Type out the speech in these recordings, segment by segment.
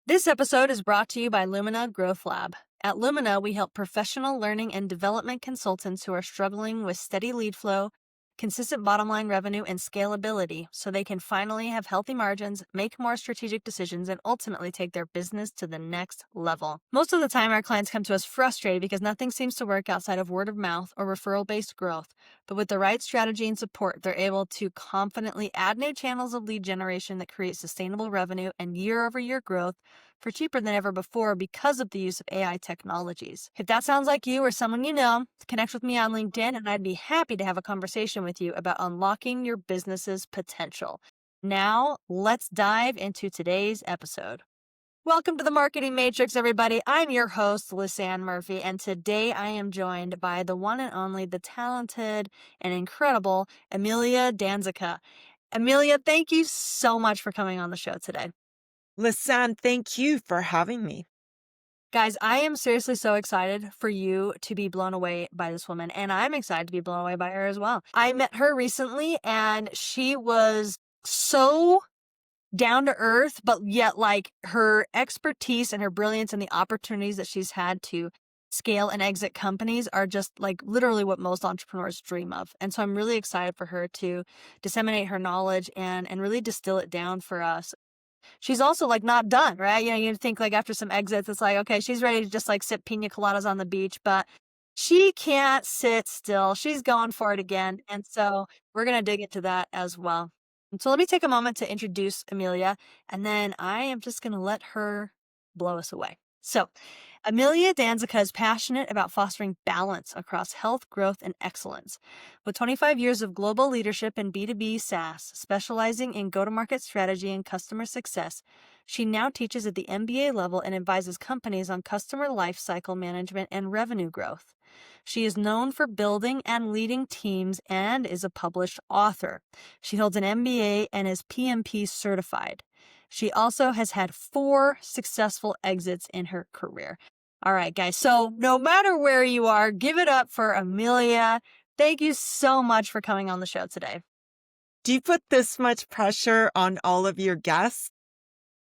This episode is brought to you by Lumina Growth Lab. At Lumina, we help professional learning and development consultants who are struggling with steady lead flow, consistent bottom line revenue, and scalability so they can finally have healthy margins, make more strategic decisions, and ultimately take their business to the next level. Most of the time, our clients come to us frustrated because nothing seems to work outside of word of mouth or referral-based growth. But with the right strategy and support, they're able to confidently add new channels of lead generation that create sustainable revenue and year-over-year growth for cheaper than ever before because of the use of AI technologies. If that sounds like you or someone you know, connect with me on LinkedIn and I'd be happy to have a conversation with you about unlocking your business's potential. Now, let's dive into today's episode. Welcome to the Marketing Matrix, everybody. I'm your host, Lisanne Murphy, and today I am joined by the one and only, the talented and incredible Emilia D'Anzica. Emilia, thank you so much for coming on the show today. Lisanne, thank you for having me. Guys, I am seriously so excited for you to be blown away by this woman, and I'm excited to be blown away by her as well. I met her recently, and she was so down to earth, but yet like her expertise and her brilliance and the opportunities that she's had to scale and exit companies are just like literally what most entrepreneurs dream of. And so I'm really excited for her to disseminate her knowledge and really distill it down for us. She's also like not done, right? You know, you think like after some exits, it's like, okay, she's ready to just like sip pina coladas on the beach, but she can't sit still. She's going for it again. And so we're going to dig into that as well. And so let me take a moment to introduce Emilia, and then I am just going to let her blow us away. So Emilia D'Anzica is passionate about fostering balance across health, growth, and excellence. With 25 years of global leadership in B2B SaaS, specializing in go-to-market strategy and customer success, she now teaches at the MBA level and advises companies on customer lifecycle management and revenue growth. She is known for building and leading teams and is a published author. She holds an MBA and is PMP certified. She also has had 4 successful exits in her career. All right, guys. So no matter where you are, give it up for Emilia. Thank you so much for coming on the show today. Do you put this much pressure on all of your guests?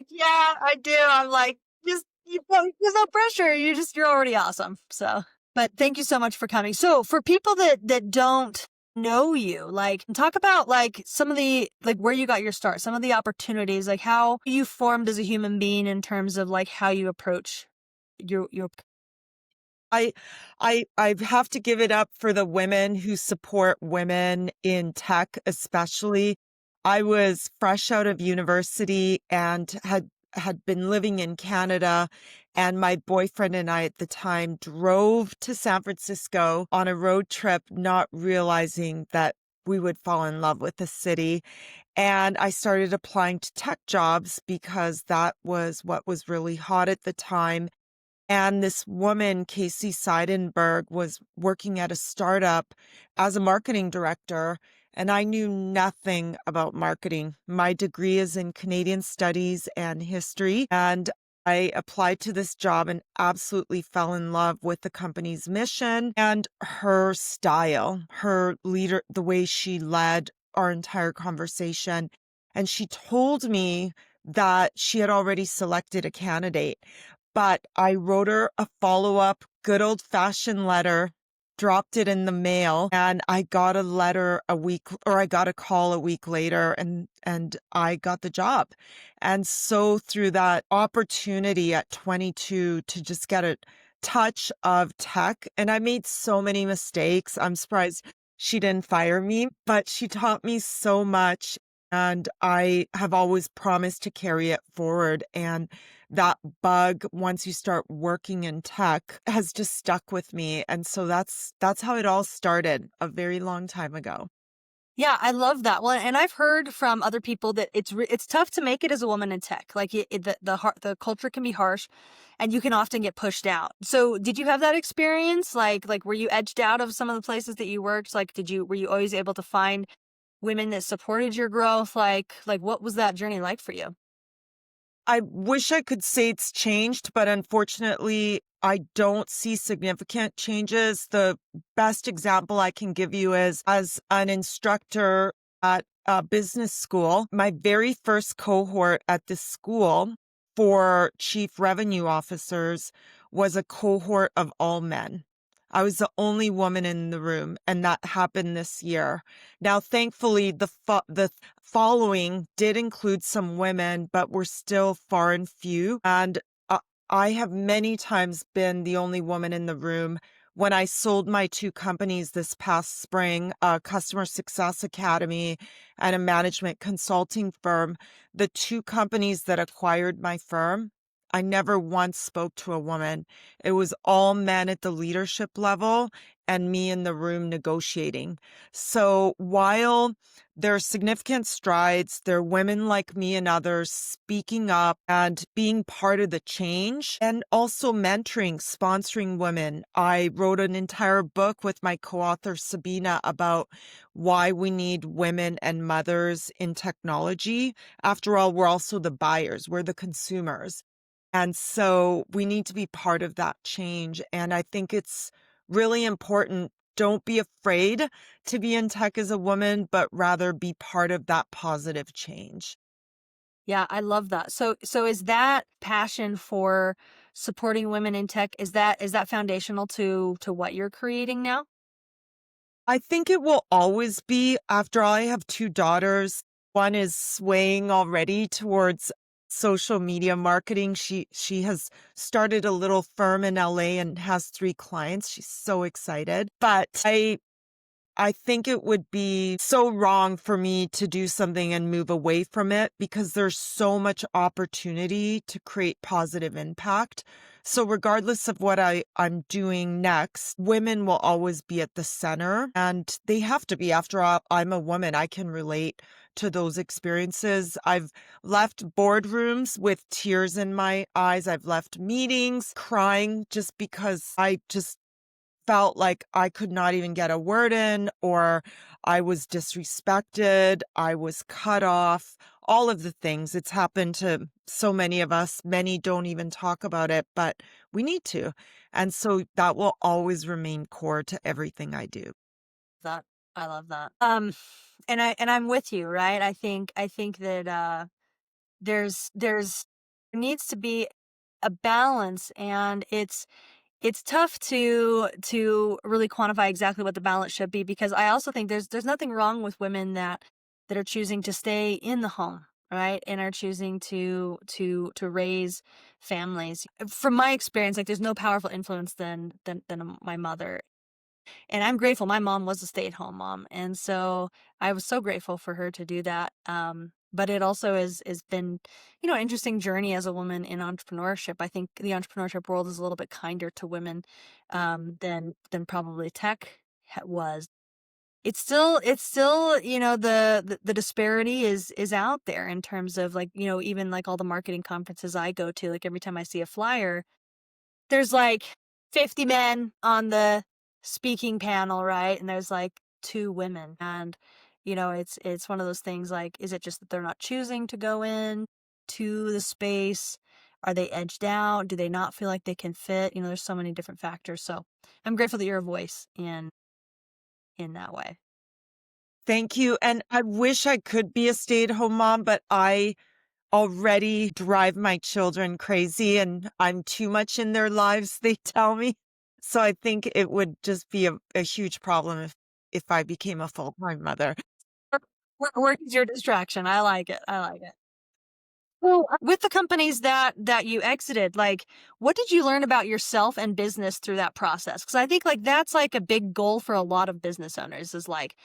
Yeah, I do. I'm like, there's no pressure. You're already awesome. So, but thank you so much for coming. So for people that don't know you, like talk about like some of the, like where you got your start, some of the opportunities, like how you formed as a human being in terms of like how you approach your. I I have to give it up for the women who support women in tech, especially. I was fresh out of university and had been living in Canada, and my boyfriend and I at the time drove to San Francisco on a road trip, not realizing that we would fall in love with the city. And I started applying to tech jobs because that was what was really hot at the time. And this woman, Casey Seidenberg, was working at a startup as a marketing director, and I knew nothing about marketing. My degree is in Canadian studies and history, and I applied to this job and absolutely fell in love with the company's mission and her style, her leader, the way she led our entire conversation. And she told me that she had already selected a candidate. But I wrote her a follow-up, good old-fashioned letter, dropped it in the mail, and I got a letter a week, or I got a call a week later, and I got the job. And so through that opportunity at 22 to just get a touch of tech, and I made so many mistakes. I'm surprised she didn't fire me, but she taught me so much, and I have always promised to carry it forward. And that bug, once you start working in tech, has just stuck with me. And so that's how it all started a very long time ago. Yeah, I love that. Well, and I've heard from other people that it's tough to make it as a woman in tech. Like the culture can be harsh, and you can often get pushed out. So, did you have that experience? Like were you edged out of some of the places that you worked? Like, were you always able to find women that supported your growth? Like what was that journey like for you? I wish I could say it's changed, but unfortunately, I don't see significant changes. The best example I can give you is as an instructor at a business school. My very first cohort at this school for chief revenue officers was a cohort of all men. I was the only woman in the room, and that happened this year. Now, thankfully, the following did include some women, but we're still far and few. And uh, I have many times been the only woman in the room. When I sold my two companies this past spring, a customer success academy and a management consulting firm, the two companies that acquired my firm, I never once spoke to a woman. It was all men at the leadership level and me in the room negotiating. So while there are significant strides, there are women like me and others speaking up and being part of the change, and also mentoring, sponsoring women. I wrote an entire book with my co-author Sabina about why we need women and mothers in technology. After all, we're also the buyers, we're the consumers. And so we need to be part of that change. And I think it's really important. Don't be afraid to be in tech as a woman, but rather be part of that positive change. Yeah, I love that. So is that passion for supporting women in tech, is that foundational to what you're creating now? I think it will always be. After all, I have two daughters. One is swaying already towards social media marketing. She has started a little firm in LA and has 3 clients. She's so excited. But I think it would be so wrong for me to do something and move away from it because there's so much opportunity to create positive impact. So regardless of what I'm doing next, women will always be at the center, and they have to be. After all, I'm a woman. I can relate to those experiences. I've left boardrooms with tears in my eyes. I've left meetings crying just because I just felt like I could not even get a word in, or I was disrespected, I was cut off, all of the things. It's happened to so many of us. Many don't even talk about it, but we need to. And so that will always remain core to everything I do. That I love that. And I'm with you, right? I think that there's there needs to be a balance, and it's tough to really quantify exactly what the balance should be, because I also think there's nothing wrong with women that are choosing to stay in the home, right? And are choosing to raise families. From my experience, like there's no powerful influence than my mother. And I'm grateful. My mom was a stay-at-home mom, and so I was so grateful for her to do that. But it also has been, an interesting journey as a woman in entrepreneurship. I think the entrepreneurship world is a little bit kinder to women than probably tech was. It's still, the disparity is out there in terms of, like, even like all the marketing conferences I go to. Like every time I see a flyer, there's like 50 men on the speaking panel, right? And there's like 2 women. And, it's one of those things, like, is it just that they're not choosing to go in to the space? Are they edged out? Do they not feel like they can fit? There's so many different factors. So I'm grateful that you're a voice in that way. Thank you. And I wish I could be a stay-at-home mom, but I already drive my children crazy and I'm too much in their lives, they tell me. So I think it would just be a huge problem if I became a full-time mother. Work is your distraction. I like it. I like it. Well, with the companies that you exited, like, what did you learn about yourself and business through that process? Because I think, like, that's like a big goal for a lot of business owners, is like,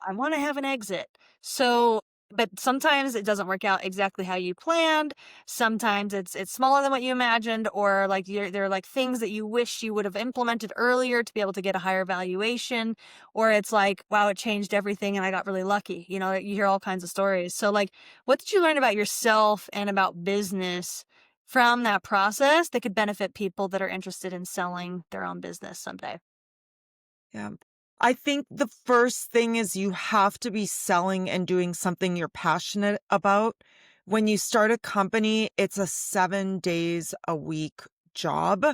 I want to have an exit. So, but sometimes it doesn't work out exactly how you planned. Sometimes it's smaller than what you imagined, or like there are like things that you wish you would have implemented earlier to be able to get a higher valuation, or it's like, wow, it changed everything and I got really lucky. You hear all kinds of stories. So, like, what did you learn about yourself and about business from that process that could benefit people that are interested in selling their own business someday? Yeah. I think the first thing is you have to be selling and doing something you're passionate about. When you start a company, it's a 7 days a week job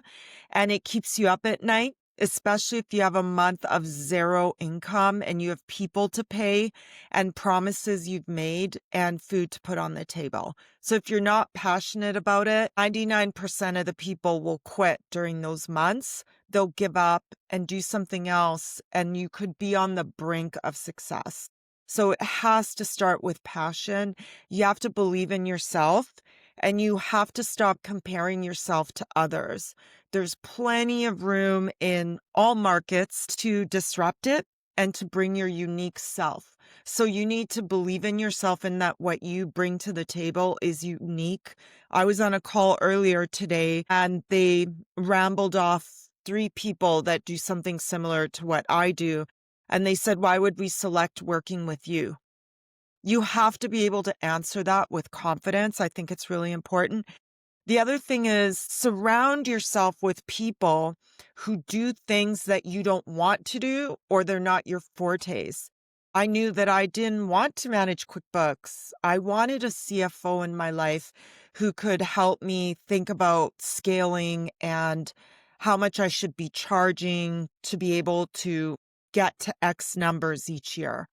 and it keeps you up at night. especially if you have a month of zero income and you have people to pay and promises you've made and food to put on the table. So if you're not passionate about it, 99% of the people will quit during those months. They'll give up and do something else, and you could be on the brink of success. So it has to start with passion. You have to believe in yourself, and you have to stop comparing yourself to others. There's plenty of room in all markets to disrupt it and to bring your unique self. So you need to believe in yourself and that what you bring to the table is unique. I was on a call earlier today and they rambled off three people that do something similar to what I do. And they said, why would we select working with you? You have to be able to answer that with confidence. I think it's really important. The other thing is surround yourself with people who do things that you don't want to do or they're not your fortes. I knew that I didn't want to manage QuickBooks. I wanted a CFO in my life who could help me think about scaling and how much I should be charging to be able to get to X numbers each year.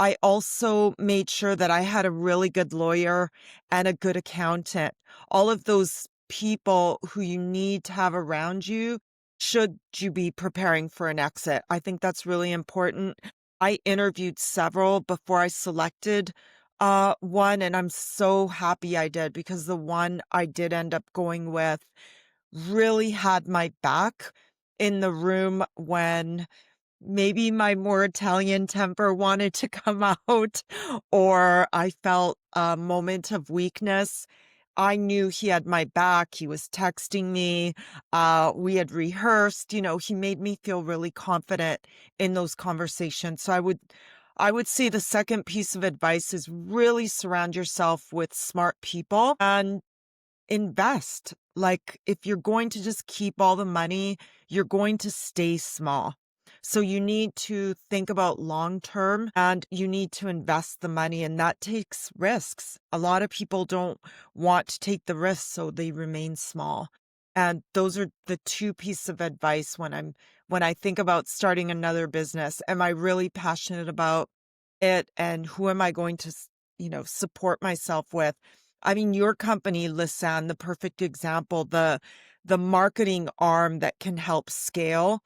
I also made sure that I had a really good lawyer and a good accountant. All of those people who you need to have around you should you be preparing for an exit. I think that's really important. I interviewed several before I selected one, and I'm so happy I did because the one I did end up going with really had my back in the room when maybe my more Italian temper wanted to come out, or I felt a moment of weakness. I knew he had my back. He was texting me. We had rehearsed. He made me feel really confident in those conversations. So I would say the second piece of advice is really surround yourself with smart people and invest. Like if you're going to just keep all the money, you're going to stay small. So you need to think about long term and you need to invest the money, and that takes risks. A lot of people don't want to take the risks, so they remain small. And those are the two pieces of advice when I think about starting another business. Am I really passionate about it, and who am I going to, support myself with? I mean, your company, Lisanne, the perfect example, the marketing arm that can help scale.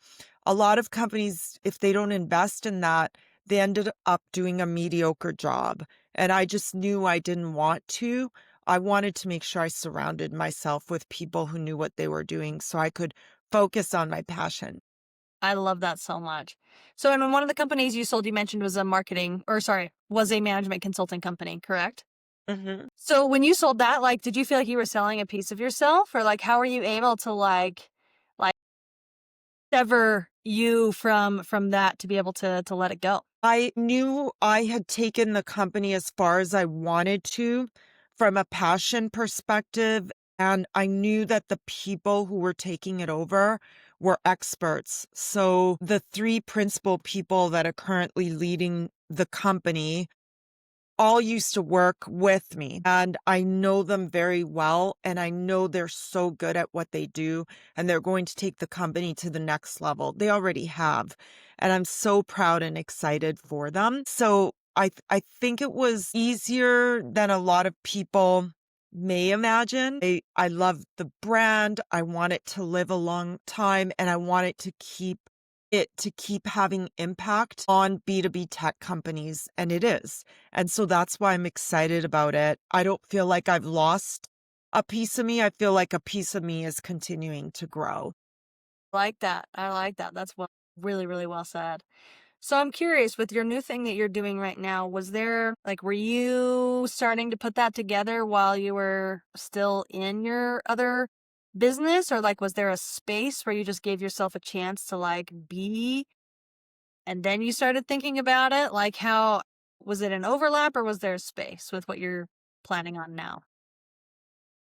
A lot of companies, if they don't invest in that, they ended up doing a mediocre job. And I just knew I didn't want to. I wanted to make sure I surrounded myself with people who knew what they were doing so I could focus on my passion. I love that so much. So, and one of the companies you sold, you mentioned was a marketing, or sorry, was a management consulting company, correct? Mhm. So when you sold that, like, did you feel like you were selling a piece of yourself, or like, how were you able to like sever you from that to be able to let it go? I knew I had taken the company as far as I wanted to from a passion perspective. And I knew that the people who were taking it over were experts. So the three principal people that are currently leading the company all used to work with me, and I know them very well, and I know they're so good at what they do, and they're going to take the company to the next level. They already have, and I'm so proud and excited for them. So I think it was easier than a lot of people may imagine. I love the brand. I want it to live a long time, and I want it to keep having impact on B2B tech companies, and it is. And so that's why I'm excited about it. I don't feel like I've lost a piece of me. I feel like a piece of me is continuing to grow. I like that. I like that. That's really, really well said. So I'm curious, with your new thing that you're doing right now, were you starting to put that together while you were still in your other business? Or like, was there a space where you just gave yourself a chance to like be, and then you started thinking about it? Like, how was it an overlap, or was there a space with what you're planning on now?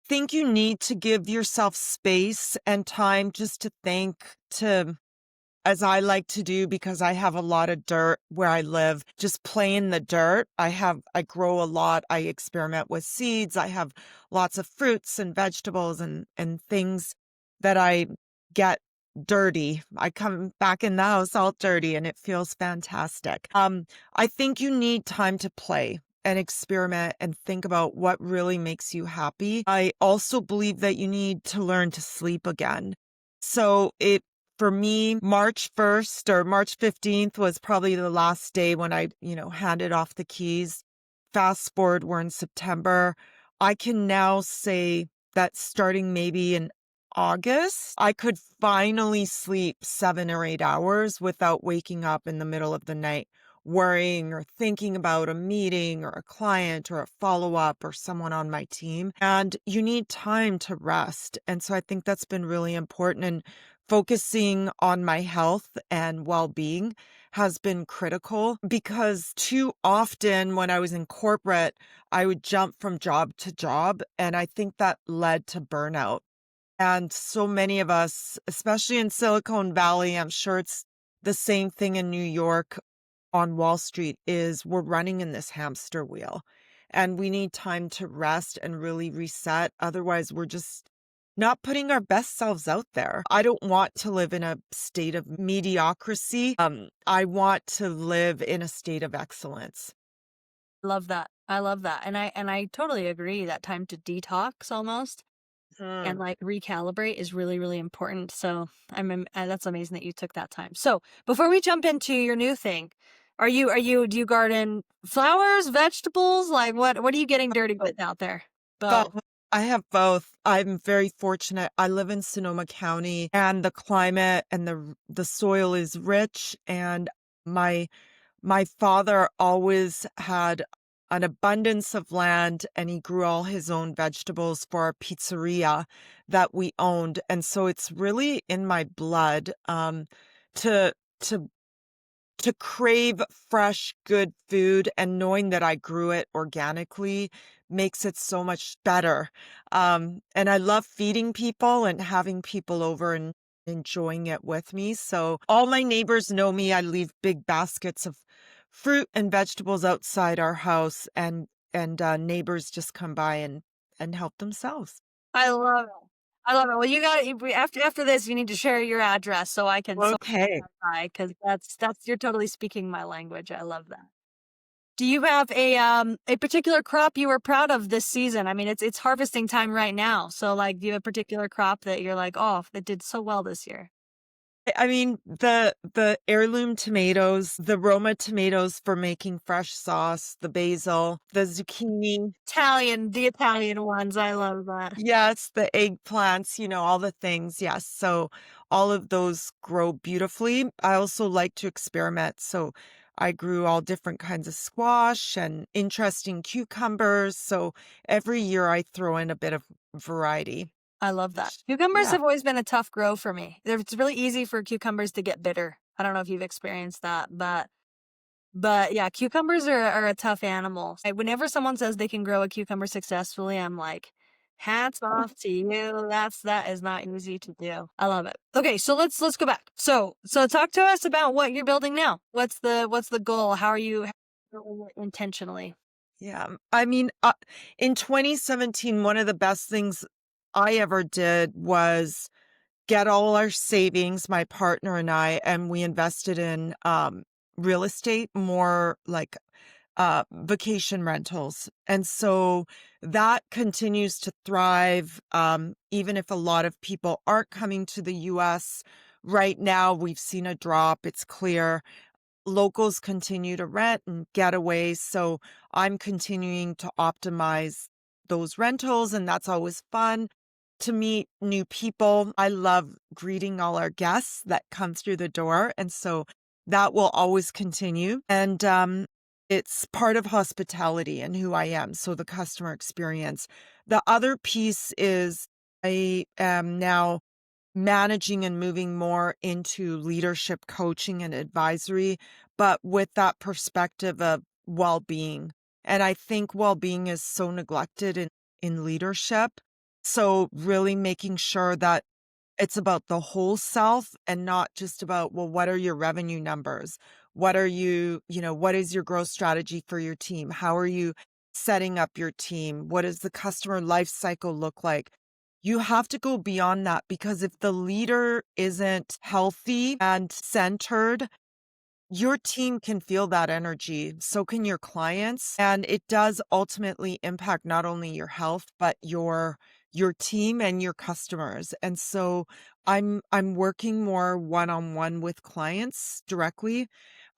Think you need to give yourself space and time just to think, to as I like to do because I have a lot of dirt where I live, just play in the dirt. I grow a lot. I experiment with seeds. I have lots of fruits and vegetables and things that I get dirty. I come back in the house all dirty and it feels fantastic. I think you need time to play and experiment and think about what really makes you happy. I also believe that you need to learn to sleep again. So for me, March 1st or March 15th was probably the last day when I, handed off the keys. Fast forward, we're in September. I can now say that starting maybe in August, I could finally sleep 7 or 8 hours without waking up in the middle of the night, worrying or thinking about a meeting or a client or a follow up or someone on my team. And you need time to rest. And so I think that's been really important. And focusing on my health and well being has been critical because too often when I was in corporate, I would jump from job to job. And I think that led to burnout. And so many of us, especially in Silicon Valley, I'm sure it's the same thing in New York on Wall Street, is we're running in this hamster wheel and we need time to rest and really reset. Otherwise, we're just not putting our best selves out there. I don't want to live in a state of mediocrity. I want to live in a state of excellence. Love that. I love that. And I totally agree that time to detox almost and Hmm. like recalibrate is really, really important. So that's amazing that you took that time. So before we jump into your new thing, do you garden flowers, vegetables? Like what are you getting dirty with out there? Both. Both. I have both. I'm very fortunate. I live in Sonoma County and the climate and the soil is rich, and my my father always had an abundance of land and he grew all his own vegetables for our pizzeria that we owned. And so it's really in my blood to to crave fresh, good food, and knowing that I grew it organically makes it so much better. And I love feeding people and having people over and enjoying it with me. So all my neighbors know me. I leave big baskets of fruit and vegetables outside our house, and neighbors just come by and help themselves. I love it. I love it. Well, after this, you need to share your address so I can Okay. because that's you're totally speaking my language. I love that. Do you have a particular crop you were proud of this season? I mean, it's harvesting time right now. So like, do you have a particular crop that you're like, oh, that did so well this year? I mean, the heirloom tomatoes, the Roma tomatoes for making fresh sauce, the basil, the zucchini, The Italian ones. I love that. yes, the eggplants, all the things. Yes. So all of those grow beautifully. I also like to experiment. So I grew all different kinds of squash and interesting cucumbers. So every year I throw in a bit of variety. I love that. Cucumbers Yeah. have always been a tough grow for me. It's really easy for cucumbers to get bitter. I don't know if you've experienced that, but yeah, cucumbers are a tough animal. Whenever someone says they can grow a cucumber successfully, I'm like, hats off to you. That is not easy to do. I love it. Okay, so let's go back. So talk to us about what you're building now. What's the goal? How are you building it intentionally? Yeah. I mean, in 2017, one of the best things I ever did was get all our savings, my partner and I, and we invested in real estate, more like vacation rentals. And so that continues to thrive, even if a lot of people aren't coming to the US. Right now, we've seen a drop. It's clear locals continue to rent and getaways. So I'm continuing to optimize those rentals, and that's always fun to meet new people. I love greeting all our guests that come through the door. And so that will always continue. And it's part of hospitality and who I am. So the customer experience. The other piece is I am now managing and moving more into leadership coaching and advisory, but with that perspective of well-being. And I think well-being is so neglected in leadership. So really making sure that it's about the whole self and not just about, well, what are your revenue numbers? What are what is your growth strategy for your team? How are you setting up your team? What does the customer life cycle look like? You have to go beyond that because if the leader isn't healthy and centered, your team can feel that energy. So can your clients. And it does ultimately impact not only your health, but your team and your customers. And so I'm working more one-on-one with clients directly.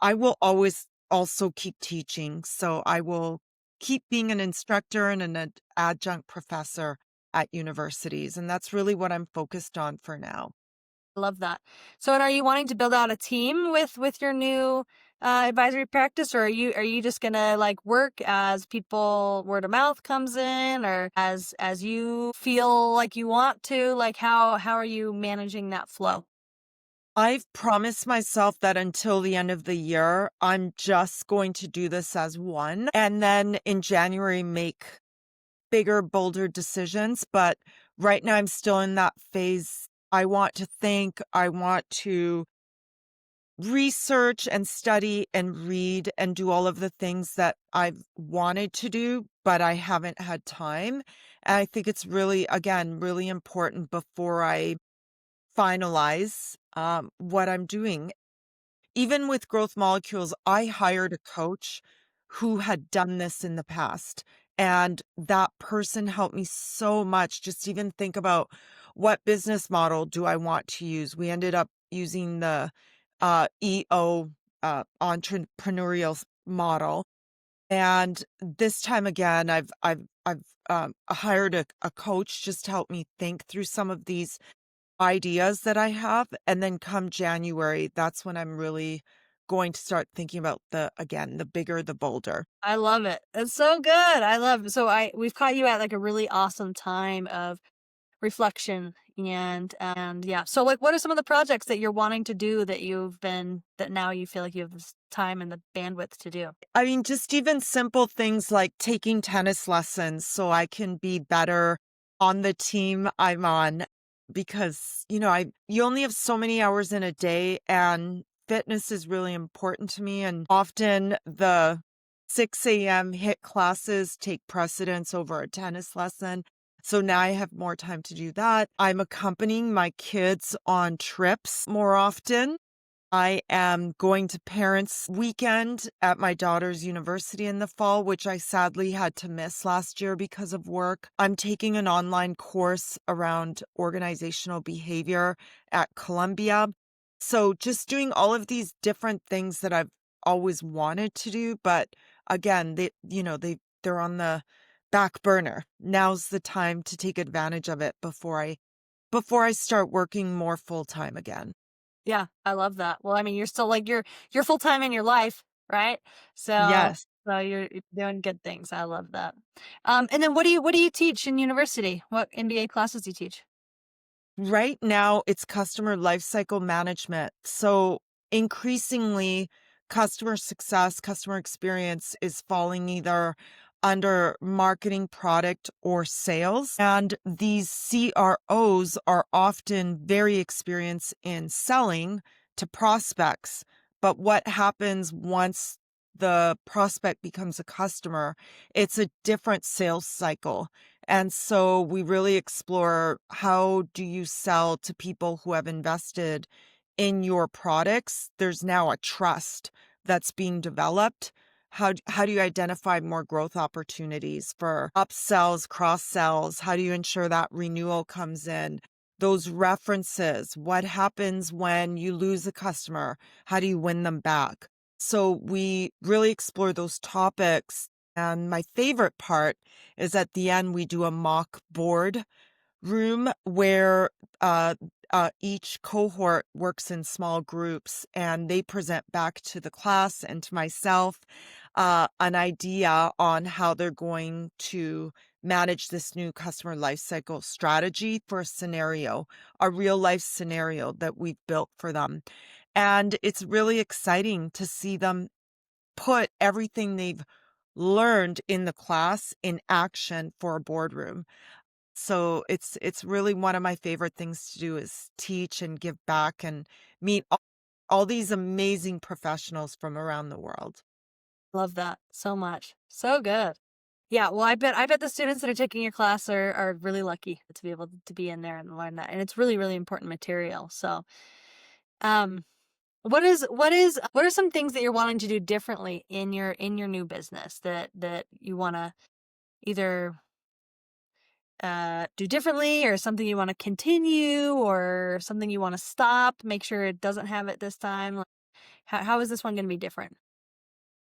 I will always also keep teaching. So I will keep being an instructor and an adjunct professor at universities. And that's really what I'm focused on for now. Love that. So, and are you wanting to build out a team with your new advisory practice, or are you just gonna like work as people word of mouth comes in, or as you feel like you want to? Like, how are you managing that flow? I've promised myself that until the end of the year, I'm just going to do this as one, and then in January, make bigger, bolder decisions. But right now, I'm still in that phase. I want to think, I want to research and study and read and do all of the things that I've wanted to do, but I haven't had time. And I think it's really, again, really important before I finalize what I'm doing. Even with growth molecules, I hired a coach who had done this in the past. And that person helped me so much. Just even think about what business model do I want to use? We ended up using the EO entrepreneurial model. And this time again, I've hired a coach just to help me think through some of these ideas that I have, and then come January, that's when I'm really going to start thinking about the bigger, the bolder. I love it. It's so good. I love it. So I we've caught you at like a really awesome time of reflection and yeah. So like what are some of the projects that you're wanting to do that now you feel like you have this time and the bandwidth to do? I mean, just even simple things like taking tennis lessons so I can be better on the team I'm on because, I you only have so many hours in a day and fitness is really important to me and often the 6 a.m. hit classes take precedence over a tennis lesson. So now I have more time to do that. I'm accompanying my kids on trips more often. I am going to parents' weekend at my daughter's university in the fall, which I sadly had to miss last year because of work. I'm taking an online course around organizational behavior at Columbia. So just doing all of these different things that I've always wanted to do, but again, they're on the back burner. Now's the time to take advantage of it before I start working more full time again. Yeah, I love that. Well, I mean, you're still like you're full time in your life, right? So Yes. so you're doing good things. I love that. And then what do you teach in university? What MBA classes do you teach? Right now, it's customer lifecycle management. So increasingly, customer success, customer experience is falling either under marketing, product, or sales. And these CROs are often very experienced in selling to prospects. But what happens once the prospect becomes a customer? It's a different sales cycle. And so we really explore how do you sell to people who have invested in your products? There's now a trust that's being developed. How do you identify more growth opportunities for upsells, cross sells? How do you ensure that renewal comes in? Those references, what happens when you lose a customer? How do you win them back? So we really explore those topics. And my favorite part is at the end, we do a mock board room where each cohort works in small groups and they present back to the class and to myself an idea on how they're going to manage this new customer lifecycle strategy for a scenario, a real life scenario that we've built for them. And it's really exciting to see them put everything they've learned in the class in action for a boardroom. So it's really one of my favorite things to do is teach and give back and meet all these amazing professionals from around the world. Love that so much. So good. Yeah, well, I bet the students that are taking your class are really lucky to be able to be in there and learn that, and it's really, really important material. So, um, what are some things that you're wanting to do differently in your new business that you want to either do differently, or something you want to continue, or something you want to stop, make sure it doesn't have it this time? Like, how is this one going to be different?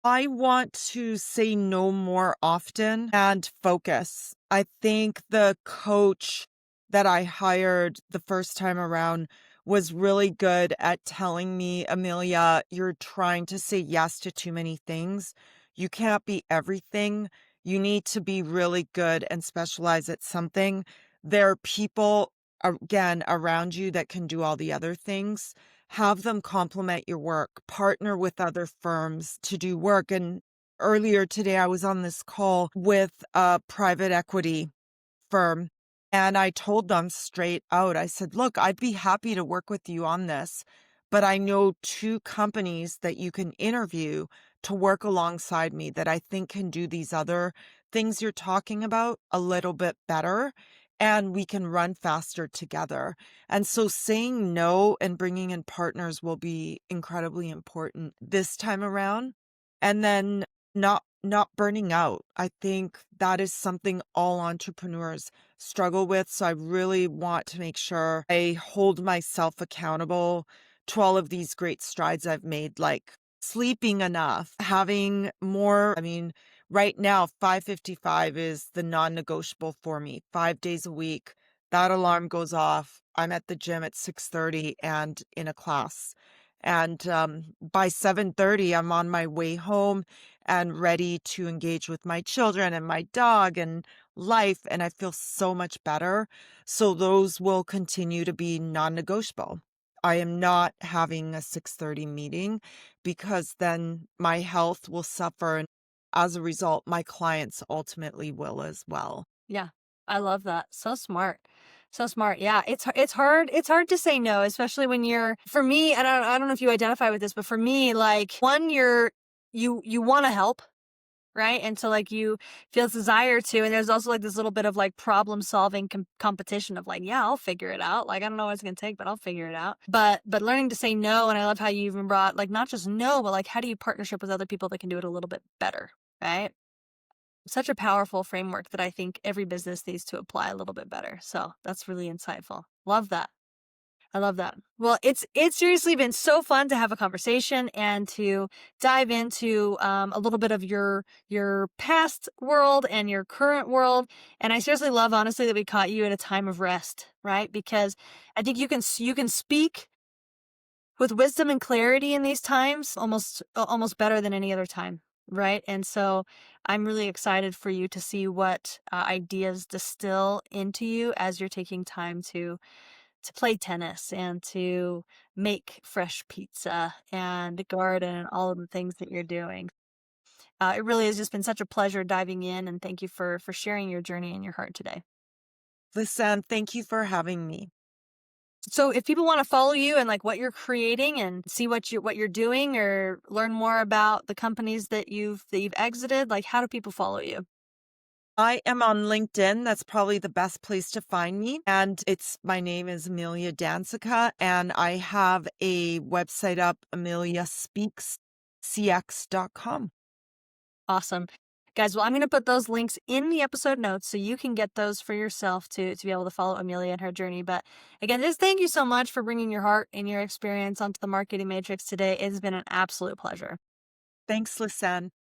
I want to say no more often and focus. I think the coach that I hired the first time around was really good at telling me, Amelia, you're trying to say yes to too many things. You can't be everything. You need to be really good and specialize at something. There are people, again, around you that can do all the other things. Have them complement your work, partner with other firms to do work. And earlier today, I was on this call with a private equity firm, and I told them straight out, I said, look, I'd be happy to work with you on this, but I know two companies that you can interview to work alongside me that I think can do these other things you're talking about a little bit better, and we can run faster together. And so saying no and bringing in partners will be incredibly important this time around. And then not burning out. I think that is something all entrepreneurs struggle with. So I really want to make sure I hold myself accountable to all of these great strides I've made, like sleeping enough, having more. I mean, right now, 5:55 is the non-negotiable for me, 5 days a week. That alarm goes off. I'm at the gym at 6:30 and in a class. And by 7:30, I'm on my way home and ready to engage with my children and my dog and life. And I feel so much better. So those will continue to be non-negotiable. I am not having a 6:30 meeting because then my health will suffer. And as a result, my clients ultimately will as well. Yeah, I love that. So smart. So smart. Yeah, it's hard to say no, especially when you're, for me, I don't know if you identify with this, but for me, like, one, you want to help, right? And so, like, you feel this desire to, and there's also like this little bit of like problem solving competition of like, yeah, I'll figure it out. Like, I don't know what it's going to take, but I'll figure it out. But learning to say no, and I love how you even brought like not just no, but like how do you partnership with other people that can do it a little bit better, right? Such a powerful framework that I think every business needs to apply a little bit better. So that's really insightful. Love that. I love that. Well, it's seriously been so fun to have a conversation and to dive into a little bit of your past world and your current world. And I seriously love, honestly, that we caught you at a time of rest, right? Because I think you can speak with wisdom and clarity in these times almost better than any other time, right? And so I'm really excited for you to see what ideas distill into you as you're taking time to play tennis and to make fresh pizza and garden and all of the things that you're doing. It really has just been such a pleasure diving in, and thank you for sharing your journey and your heart today. Listen, thank you for having me. So if people want to follow you and like what you're creating and see what you're doing, or learn more about the companies that you've exited, like, how do people follow you? I am on LinkedIn. That's probably the best place to find me. And my name is Emilia D'Anzica, and I have a website up, emiliaspeakscx.com. Awesome. Guys, well, I'm going to put those links in the episode notes so you can get those for yourself to be able to follow Amelia and her journey. But again, just thank you so much for bringing your heart and your experience onto the marketing matrix today. It's been an absolute pleasure. Thanks, Lisanne.